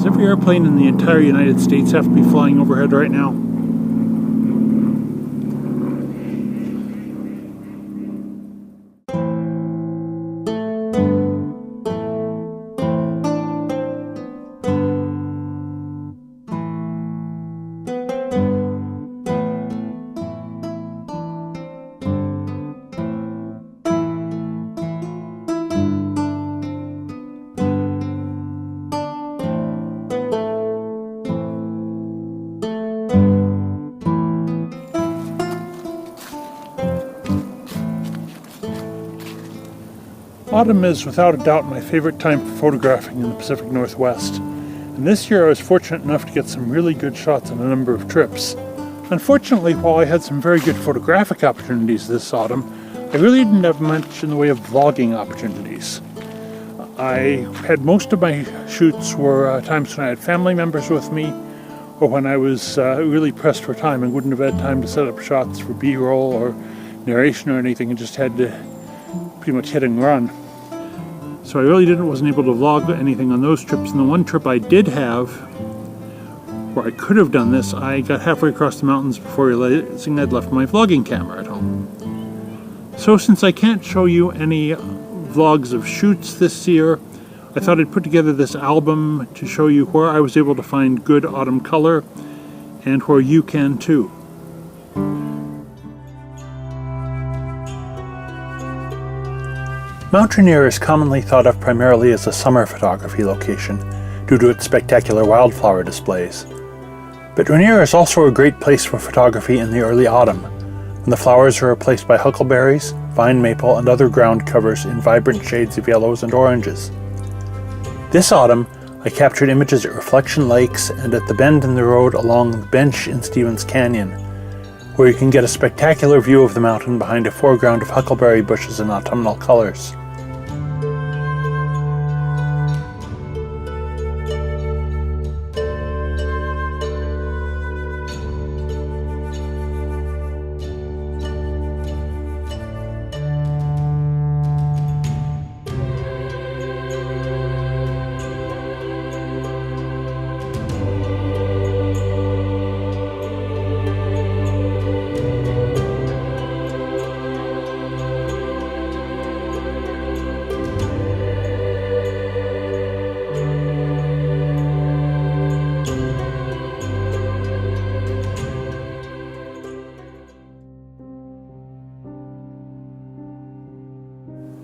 Does every airplane in the entire United States have to be flying overhead right now? Autumn is without a doubt my favorite time for photographing in the Pacific Northwest, and this year I was fortunate enough to get some really good shots on a number of trips. Unfortunately, while I had some very good photographic opportunities this autumn, I really didn't have much in the way of vlogging opportunities. I had most of my shoots were times when I had family members with me, or when I was really pressed for time and wouldn't have had time to set up shots for B-roll or narration or anything, and just had to pretty much hit and run. So I really wasn't able to vlog anything on those trips. And the one trip I did have, where I could have done this, I got halfway across the mountains before realizing I'd left my vlogging camera at home. So since I can't show you any vlogs of shoots this year, I thought I'd put together this album to show you where I was able to find good autumn color and where you can too. Mount Rainier is commonly thought of primarily as a summer photography location due to its spectacular wildflower displays. But Rainier is also a great place for photography in the early autumn, when the flowers are replaced by huckleberries, vine maple, and other ground covers in vibrant shades of yellows and oranges. This autumn, I captured images at Reflection Lakes and at the bend in the road along the bench in Stevens Canyon, where you can get a spectacular view of the mountain behind a foreground of huckleberry bushes in autumnal colors.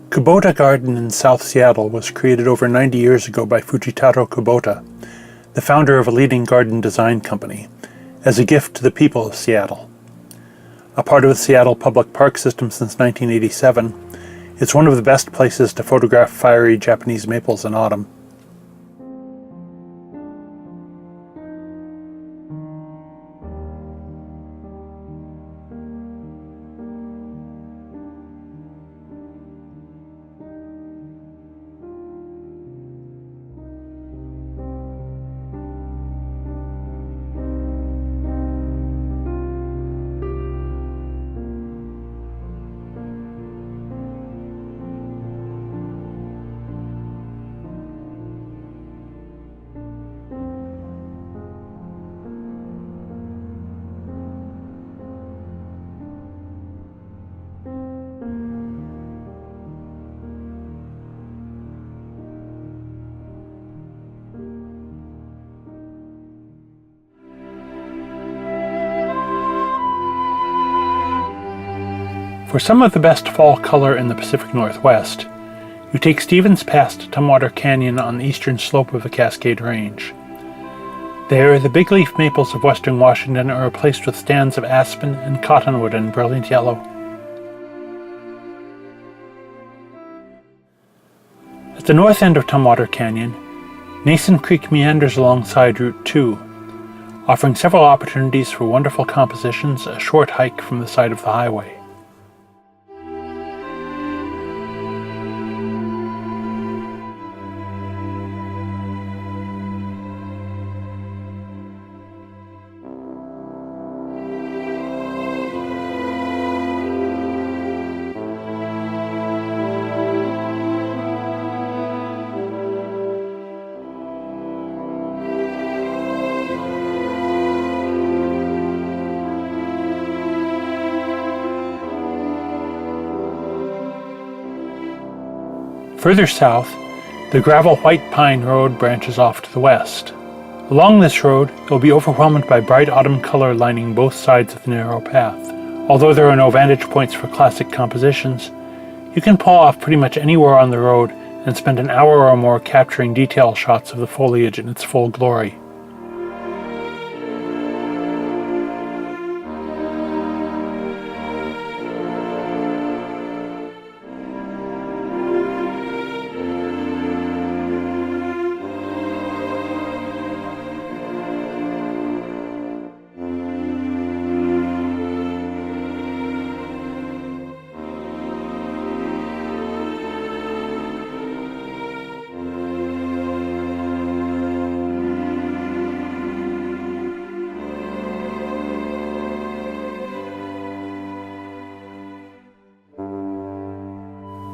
Kubota Garden in South Seattle was created over 90 years ago by Fujitaro Kubota, the founder of a leading garden design company, as a gift to the people of Seattle. A part of the Seattle public park system since 1987, it's one of the best places to photograph fiery Japanese maples in autumn. For some of the best fall color in the Pacific Northwest, you take Stevens Pass to Tumwater Canyon on the eastern slope of the Cascade Range. There, the big leaf maples of western Washington are replaced with stands of aspen and cottonwood in brilliant yellow. At the north end of Tumwater Canyon, Nason Creek meanders alongside Route 2, offering several opportunities for wonderful compositions a short hike from the side of the highway. Further south, the gravel White Pine Road branches off to the west. Along this road, you'll be overwhelmed by bright autumn color lining both sides of the narrow path. Although there are no vantage points for classic compositions, you can pull off pretty much anywhere on the road and spend an hour or more capturing detail shots of the foliage in its full glory.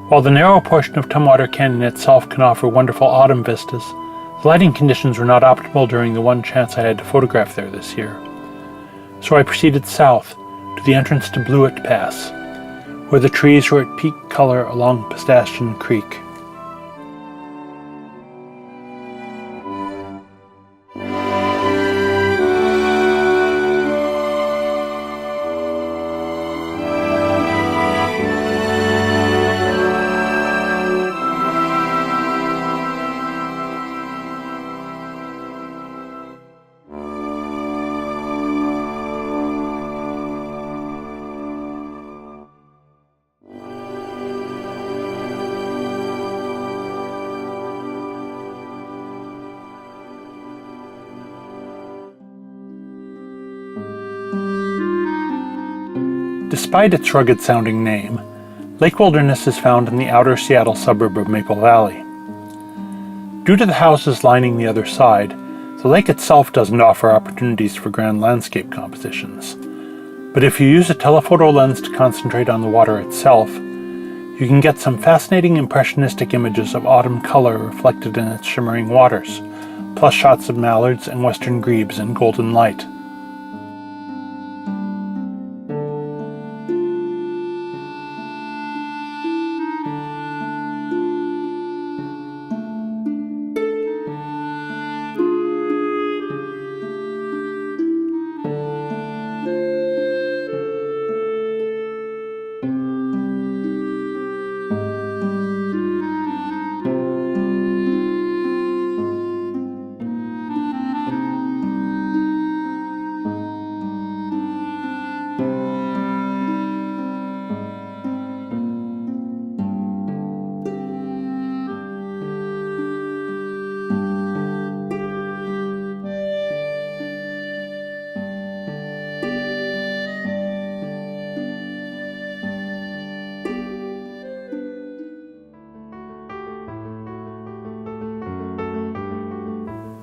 While the narrow portion of Tumwater Canyon itself can offer wonderful autumn vistas, the lighting conditions were not optimal during the one chance I had to photograph there this year. So I proceeded south to the entrance to Blewett Pass, where the trees were at peak color along Pistachian Creek. Despite its rugged-sounding name, Lake Wilderness is found in the outer Seattle suburb of Maple Valley. Due to the houses lining the other side, the lake itself doesn't offer opportunities for grand landscape compositions. But if you use a telephoto lens to concentrate on the water itself, you can get some fascinating impressionistic images of autumn color reflected in its shimmering waters, plus shots of mallards and western grebes in golden light.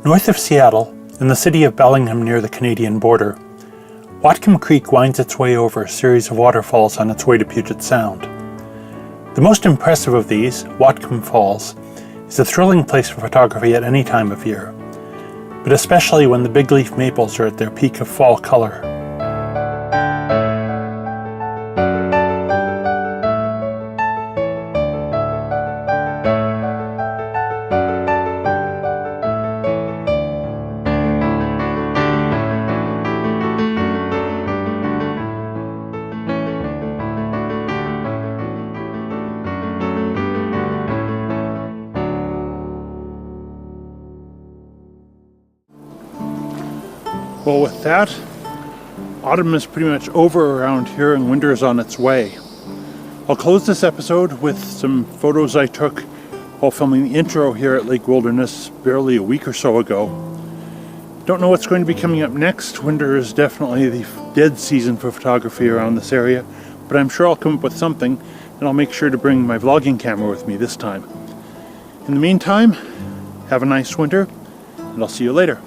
North of Seattle, in the city of Bellingham near the Canadian border, Whatcom Creek winds its way over a series of waterfalls on its way to Puget Sound. The most impressive of these, Whatcom Falls, is a thrilling place for photography at any time of year, but especially when the big leaf maples are at their peak of fall color. Well, with that, autumn is pretty much over around here and winter is on its way. I'll close this episode with some photos I took while filming the intro here at Lake Wilderness barely a week or so ago. Don't know what's going to be coming up next. Winter is definitely the dead season for photography around this area, but I'm sure I'll come up with something, and I'll make sure to bring my vlogging camera with me this time. In the meantime, have a nice winter, and I'll see you later.